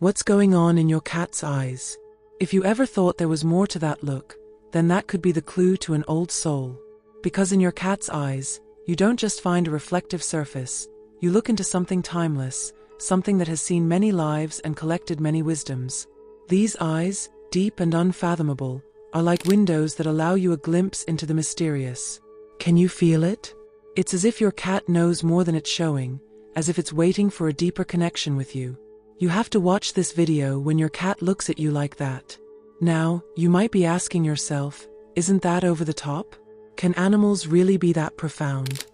What's going on in your cat's eyes? If you ever thought there was more to that look, then that could be the clue to an old soul. Because in your cat's eyes, you don't just find a reflective surface, you look into something timeless, something that has seen many lives and collected many wisdoms. These eyes, deep and unfathomable, are like windows that allow you a glimpse into the mysterious. Can you feel it? It's as if your cat knows more than it's showing, as if it's waiting for a deeper connection with you. You have to watch this video when your cat looks at you like that. Now, you might be asking yourself, isn't that over the top? Can animals really be that profound?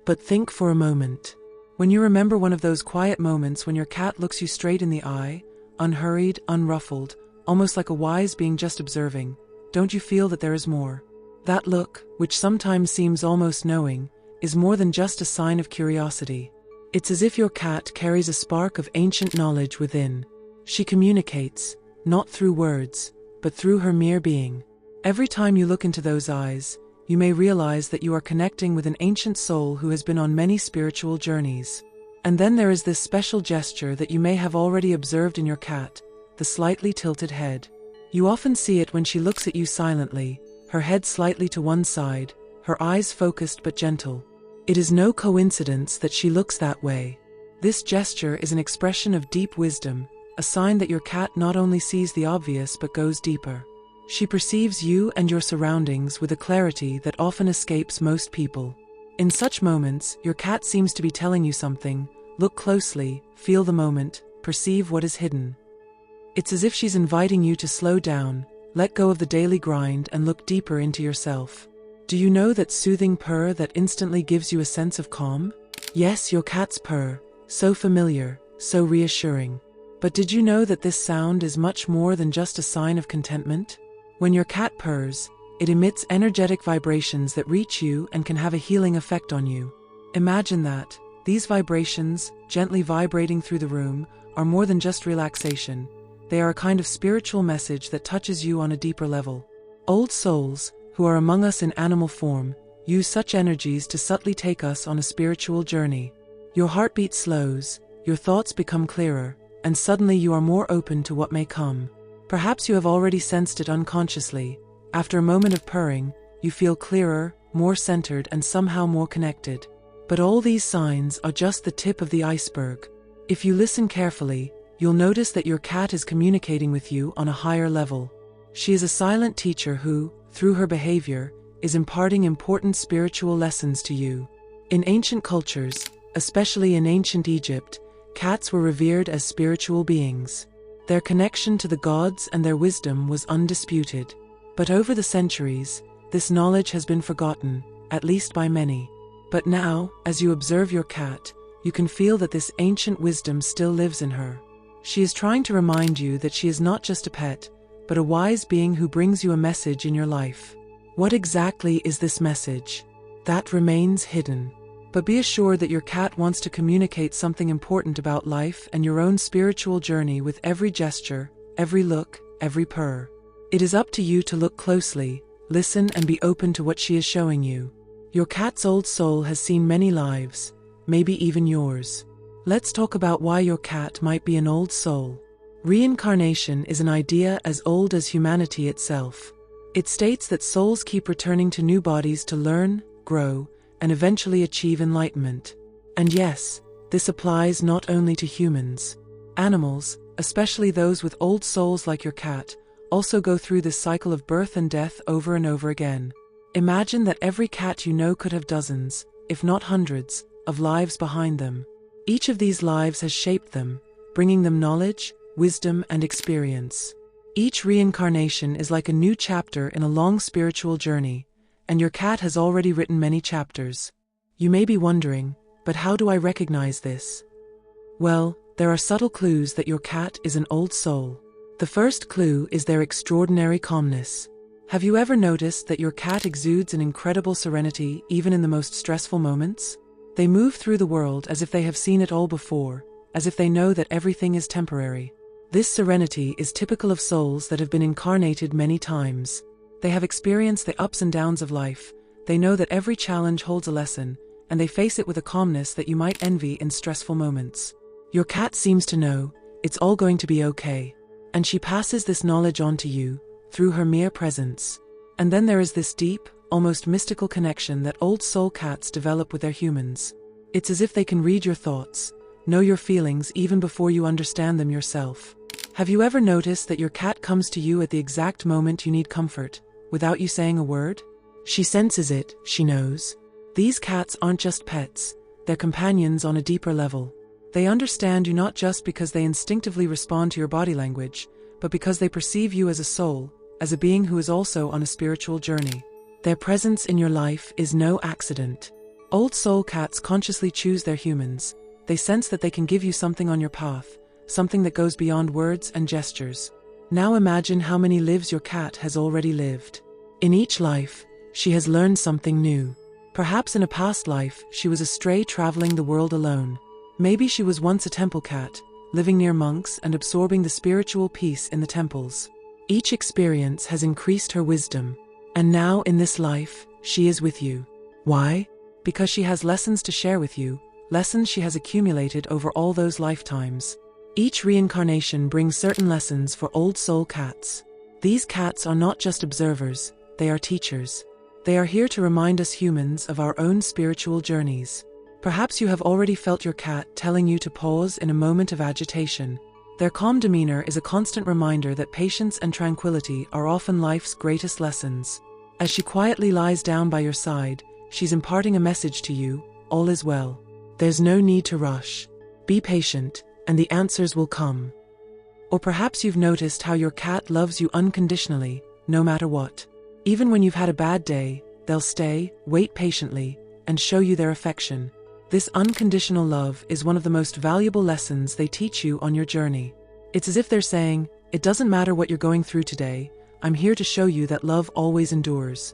But think for a moment. When you remember one of those quiet moments when your cat looks you straight in the eye, unhurried, unruffled, almost like a wise being just observing, don't you feel that there is more? That look, which sometimes seems almost knowing, is more than just a sign of curiosity. It's as if your cat carries a spark of ancient knowledge within. She communicates, not through words, but through her mere being. Every time you look into those eyes, you may realize that you are connecting with an ancient soul who has been on many spiritual journeys. And then there is this special gesture that you may have already observed in your cat, the slightly tilted head. You often see it when she looks at you silently, her head slightly to one side, her eyes focused but gentle. It is no coincidence that she looks that way. This gesture is an expression of deep wisdom, a sign that your cat not only sees the obvious but goes deeper. She perceives you and your surroundings with a clarity that often escapes most people. In such moments, your cat seems to be telling you something. Look closely, feel the moment, perceive what is hidden. It's as if she's inviting you to slow down, let go of the daily grind and look deeper into yourself. Do you know that soothing purr that instantly gives you a sense of calm? Yes, your cat's purr, so familiar, so reassuring. But did you know that this sound is much more than just a sign of contentment? When your cat purrs, it emits energetic vibrations that reach you and can have a healing effect on you. Imagine that. These vibrations, gently vibrating through the room, are more than just relaxation. They are a kind of spiritual message that touches you on a deeper level. Old souls, who are among us in animal form, use such energies to subtly take us on a spiritual journey. Your heartbeat slows, your thoughts become clearer, and suddenly you are more open to what may come. Perhaps you have already sensed it unconsciously. After a moment of purring, you feel clearer, more centered, and somehow more connected. But all these signs are just the tip of the iceberg. If you listen carefully, you'll notice that your cat is communicating with you on a higher level. She is a silent teacher who, through her behavior, is imparting important spiritual lessons to you. In ancient cultures, especially in ancient Egypt, cats were revered as spiritual beings. Their connection to the gods and their wisdom was undisputed. But over the centuries, this knowledge has been forgotten, at least by many. But now, as you observe your cat, you can feel that this ancient wisdom still lives in her. She is trying to remind you that she is not just a pet, but a wise being who brings you a message in your life. What exactly is this message? That remains hidden. But be assured that your cat wants to communicate something important about life and your own spiritual journey with every gesture, every look, every purr. It is up to you to look closely, listen, and be open to what she is showing you. Your cat's old soul has seen many lives, maybe even yours. Let's talk about why your cat might be an old soul. Reincarnation is an idea as old as humanity itself. It states that souls keep returning to new bodies to learn, grow, and eventually achieve enlightenment. And yes, this applies not only to humans. Animals, especially those with old souls like your cat, also go through this cycle of birth and death over and over again. Imagine that every cat you know could have dozens, if not hundreds, of lives behind them. Each of these lives has shaped them, bringing them knowledge, wisdom, and experience. Each reincarnation is like a new chapter in a long spiritual journey, and your cat has already written many chapters. You may be wondering, but how do I recognize this? Well, there are subtle clues that your cat is an old soul. The first clue is their extraordinary calmness. Have you ever noticed that your cat exudes an incredible serenity even in the most stressful moments? They move through the world as if they have seen it all before, as if they know that everything is temporary. This serenity is typical of souls that have been incarnated many times. They have experienced the ups and downs of life, they know that every challenge holds a lesson, and they face it with a calmness that you might envy in stressful moments. Your cat seems to know, it's all going to be okay. And she passes this knowledge on to you, through her mere presence. And then there is this deep, almost mystical connection that old soul cats develop with their humans. It's as if they can read your thoughts, know your feelings even before you understand them yourself. Have you ever noticed that your cat comes to you at the exact moment you need comfort, without you saying a word? She senses it, she knows. These cats aren't just pets, they're companions on a deeper level. They understand you not just because they instinctively respond to your body language, but because they perceive you as a soul, as a being who is also on a spiritual journey. Their presence in your life is no accident. Old soul cats consciously choose their humans. They sense that they can give you something on your path, something that goes beyond words and gestures. Now imagine how many lives your cat has already lived. In each life, she has learned something new. Perhaps in a past life, she was a stray traveling the world alone. Maybe she was once a temple cat, living near monks and absorbing the spiritual peace in the temples. Each experience has increased her wisdom. And now in this life, she is with you. Why? Because she has lessons to share with you, lessons she has accumulated over all those lifetimes. Each reincarnation brings certain lessons for old soul cats. These cats are not just observers, they are teachers. They are here to remind us humans of our own spiritual journeys. Perhaps you have already felt your cat telling you to pause in a moment of agitation. Their calm demeanor is a constant reminder that patience and tranquility are often life's greatest lessons. As she quietly lies down by your side, she's imparting a message to you: all is well. There's no need to rush. Be patient, and the answers will come. Or perhaps you've noticed how your cat loves you unconditionally, no matter what. Even when you've had a bad day, they'll stay, wait patiently, and show you their affection. This unconditional love is one of the most valuable lessons they teach you on your journey. It's as if they're saying, it doesn't matter what you're going through today, I'm here to show you that love always endures.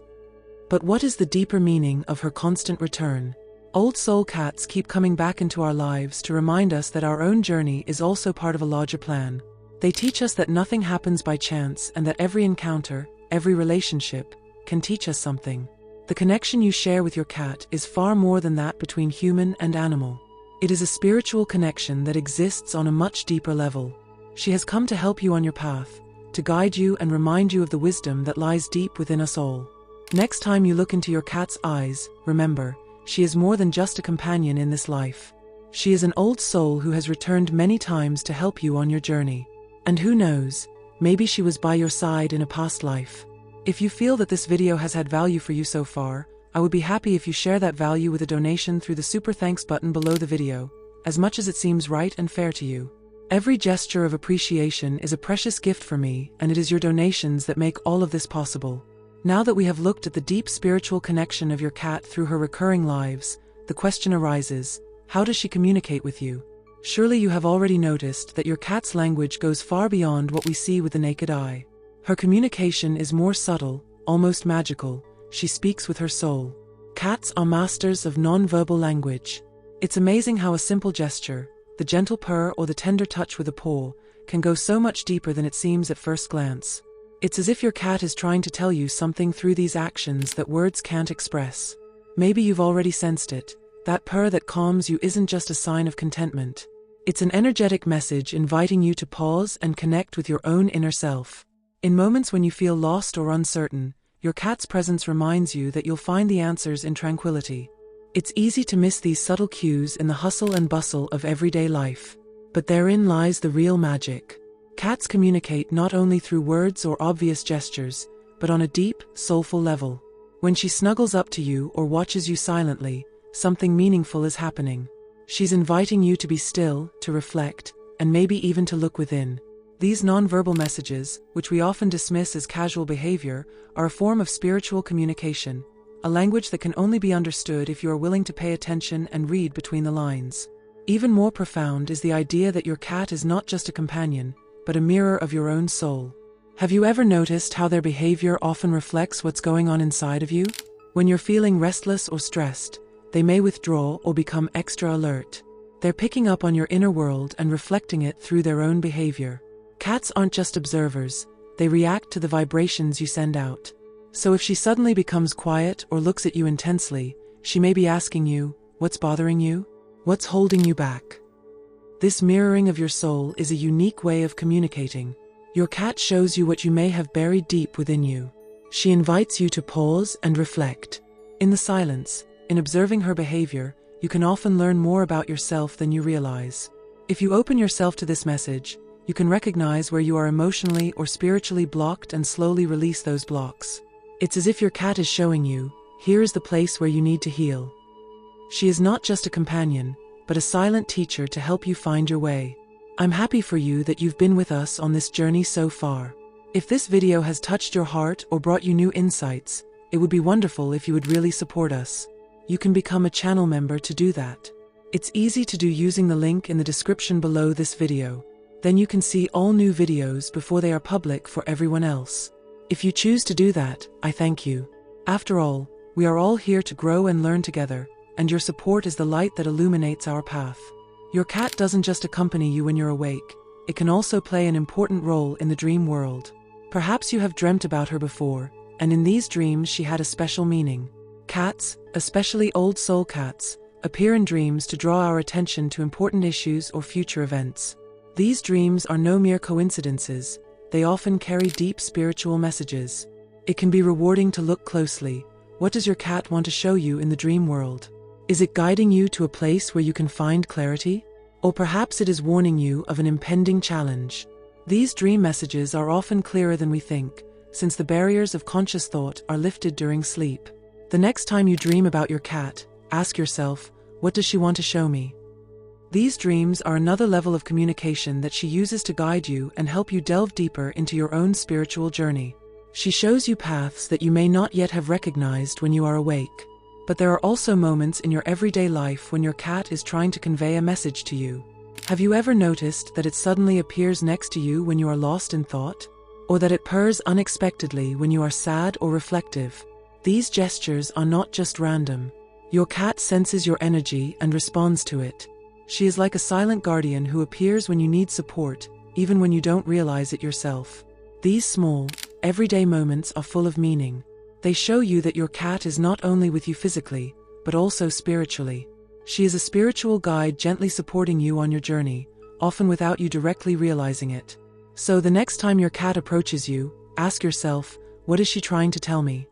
But what is the deeper meaning of her constant return? Old soul cats keep coming back into our lives to remind us that our own journey is also part of a larger plan. They teach us that nothing happens by chance and that every encounter, every relationship, can teach us something. The connection you share with your cat is far more than that between human and animal. It is a spiritual connection that exists on a much deeper level. She has come to help you on your path, to guide you and remind you of the wisdom that lies deep within us all. Next time you look into your cat's eyes, remember, she is more than just a companion in this life. She is an old soul who has returned many times to help you on your journey. And who knows, maybe she was by your side in a past life. If you feel that this video has had value for you so far, I would be happy if you share that value with a donation through the super thanks button below the video, as much as it seems right and fair to you. Every gesture of appreciation is a precious gift for me, and it is your donations that make all of this possible. Now that we have looked at the deep spiritual connection of your cat through her recurring lives, the question arises, how does she communicate with you? Surely you have already noticed that your cat's language goes far beyond what we see with the naked eye. Her communication is more subtle, almost magical. She speaks with her soul. Cats are masters of non-verbal language. It's amazing how a simple gesture, the gentle purr or the tender touch with a paw, can go so much deeper than it seems at first glance. It's as if your cat is trying to tell you something through these actions that words can't express. Maybe you've already sensed it. That purr that calms you isn't just a sign of contentment. It's an energetic message inviting you to pause and connect with your own inner self. In moments when you feel lost or uncertain, your cat's presence reminds you that you'll find the answers in tranquility. It's easy to miss these subtle cues in the hustle and bustle of everyday life. But therein lies the real magic. Cats communicate not only through words or obvious gestures, but on a deep, soulful level. When she snuggles up to you or watches you silently, something meaningful is happening. She's inviting you to be still, to reflect, and maybe even to look within. These nonverbal messages, which we often dismiss as casual behavior, are a form of spiritual communication, a language that can only be understood if you are willing to pay attention and read between the lines. Even more profound is the idea that your cat is not just a companion, but a mirror of your own soul. Have you ever noticed how their behavior often reflects what's going on inside of you? When you're feeling restless or stressed, they may withdraw or become extra alert. They're picking up on your inner world and reflecting it through their own behavior. Cats aren't just observers, they react to the vibrations you send out. So if she suddenly becomes quiet or looks at you intensely, she may be asking you, what's bothering you? What's holding you back? This mirroring of your soul is a unique way of communicating. Your cat shows you what you may have buried deep within you. She invites you to pause and reflect. In the silence, in observing her behavior, you can often learn more about yourself than you realize. If you open yourself to this message, you can recognize where you are emotionally or spiritually blocked and slowly release those blocks. It's as if your cat is showing you, here is the place where you need to heal. She is not just a companion, but a silent teacher to help you find your way. I'm happy for you that you've been with us on this journey so far. If this video has touched your heart or brought you new insights, it would be wonderful if you would really support us. You can become a channel member to do that. It's easy to do using the link in the description below this video. Then you can see all new videos before they are public for everyone else. If you choose to do that, I thank you. After all, we are all here to grow and learn together, and your support is the light that illuminates our path. Your cat doesn't just accompany you when you're awake, it can also play an important role in the dream world. Perhaps you have dreamt about her before, and in these dreams she had a special meaning. Cats, especially old soul cats, appear in dreams to draw our attention to important issues or future events. These dreams are no mere coincidences, they often carry deep spiritual messages. It can be rewarding to look closely. What does your cat want to show you in the dream world? Is it guiding you to a place where you can find clarity? Or perhaps it is warning you of an impending challenge. These dream messages are often clearer than we think, since the barriers of conscious thought are lifted during sleep. The next time you dream about your cat, ask yourself, what does she want to show me? These dreams are another level of communication that she uses to guide you and help you delve deeper into your own spiritual journey. She shows you paths that you may not yet have recognized when you are awake. But there are also moments in your everyday life when your cat is trying to convey a message to you. Have you ever noticed that it suddenly appears next to you when you are lost in thought? Or that it purrs unexpectedly when you are sad or reflective? These gestures are not just random. Your cat senses your energy and responds to it. She is like a silent guardian who appears when you need support, even when you don't realize it yourself. These small, everyday moments are full of meaning. They show you that your cat is not only with you physically, but also spiritually. She is a spiritual guide gently supporting you on your journey, often without you directly realizing it. So the next time your cat approaches you, ask yourself, what is she trying to tell me?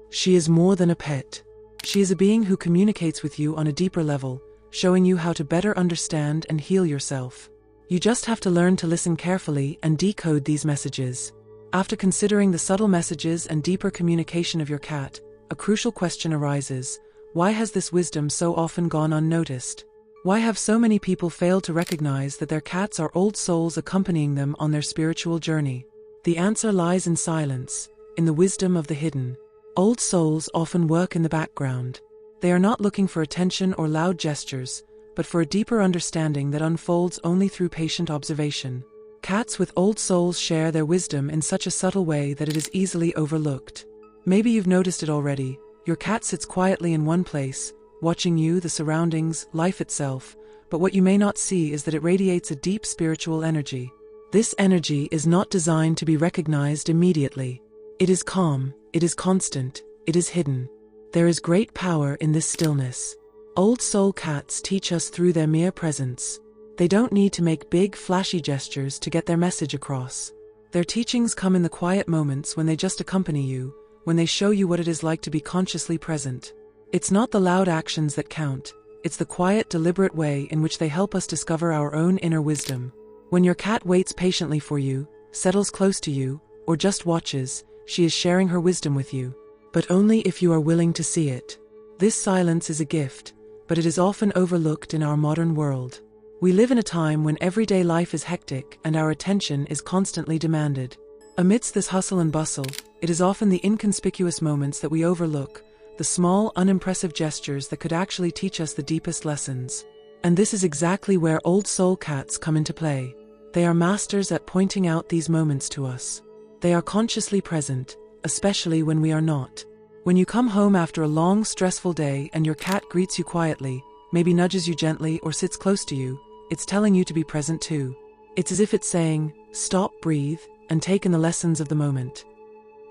She is more than a pet. She is a being who communicates with you on a deeper level, showing you how to better understand and heal yourself. You just have to learn to listen carefully and decode these messages. After considering the subtle messages and deeper communication of your cat, a crucial question arises: why has this wisdom so often gone unnoticed? Why have so many people failed to recognize that their cats are old souls accompanying them on their spiritual journey? The answer lies in silence, in the wisdom of the hidden. Old souls often work in the background. They are not looking for attention or loud gestures, but for a deeper understanding that unfolds only through patient observation. Cats with old souls share their wisdom in such a subtle way that it is easily overlooked. Maybe you've noticed it already. Your cat sits quietly in one place, watching you, the surroundings, life itself, but what you may not see is that it radiates a deep spiritual energy. This energy is not designed to be recognized immediately. It is calm, it is constant, it is hidden. There is great power in this stillness. Old soul cats teach us through their mere presence. They don't need to make big, flashy gestures to get their message across. Their teachings come in the quiet moments when they just accompany you, when they show you what it is like to be consciously present. It's not the loud actions that count, it's the quiet, deliberate way in which they help us discover our own inner wisdom. When your cat waits patiently for you, settles close to you, or just watches, she is sharing her wisdom with you. But only if you are willing to see it. This silence is a gift, but it is often overlooked in our modern world. We live in a time when everyday life is hectic and our attention is constantly demanded. Amidst this hustle and bustle, it is often the inconspicuous moments that we overlook, the small, unimpressive gestures that could actually teach us the deepest lessons. And this is exactly where old soul cats come into play. They are masters at pointing out these moments to us. They are consciously present, especially when we are not. When you come home after a long, stressful day and your cat greets you quietly, maybe nudges you gently or sits close to you, it's telling you to be present too. It's as if it's saying, stop, breathe, and take in the lessons of the moment.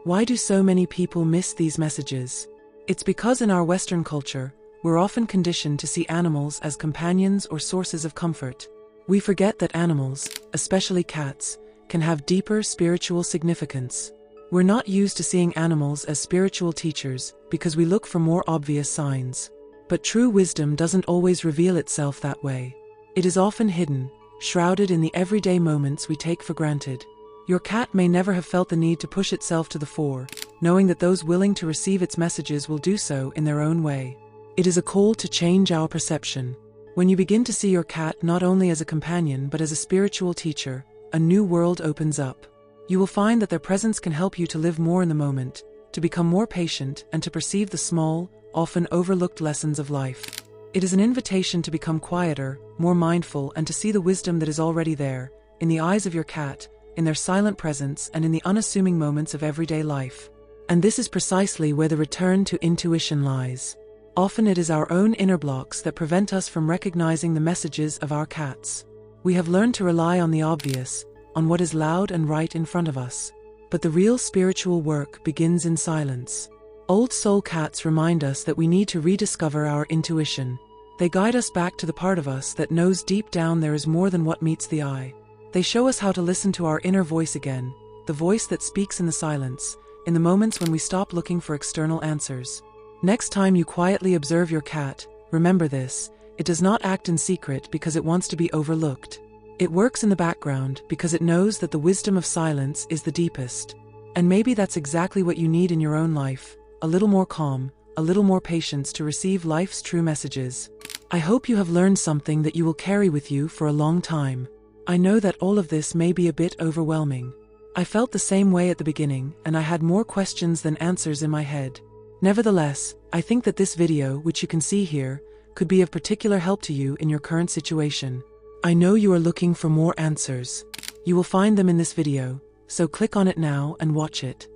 Why do so many people miss these messages? It's because in our Western culture, we're often conditioned to see animals as companions or sources of comfort. We forget that animals, especially cats, can have deeper spiritual significance. We're not used to seeing animals as spiritual teachers because we look for more obvious signs. But true wisdom doesn't always reveal itself that way. It is often hidden, shrouded in the everyday moments we take for granted. Your cat may never have felt the need to push itself to the fore, knowing that those willing to receive its messages will do so in their own way. It is a call to change our perception. When you begin to see your cat not only as a companion but as a spiritual teacher, a new world opens up. You will find that their presence can help you to live more in the moment, to become more patient, and to perceive the small, often overlooked lessons of life. It is an invitation to become quieter, more mindful, and to see the wisdom that is already there, in the eyes of your cat, in their silent presence, and in the unassuming moments of everyday life. And this is precisely where the return to intuition lies. Often it is our own inner blocks that prevent us from recognizing the messages of our cats. We have learned to rely on the obvious, on what is loud and right in front of us. But the real spiritual work begins in silence. Old soul cats remind us that we need to rediscover our intuition. They guide us back to the part of us that knows deep down there is more than what meets the eye. They show us how to listen to our inner voice again, the voice that speaks in the silence, in the moments when we stop looking for external answers. Next time you quietly observe your cat, remember this: it does not act in secret because it wants to be overlooked. It works in the background because it knows that the wisdom of silence is the deepest. And maybe that's exactly what you need in your own life: a little more calm, a little more patience to receive life's true messages. I hope you have learned something that you will carry with you for a long time. I know that all of this may be a bit overwhelming. I felt the same way at the beginning, and I had more questions than answers in my head. Nevertheless, I think that this video, which you can see here, could be of particular help to you in your current situation. I know you are looking for more answers. You will find them in this video, so click on it now and watch it.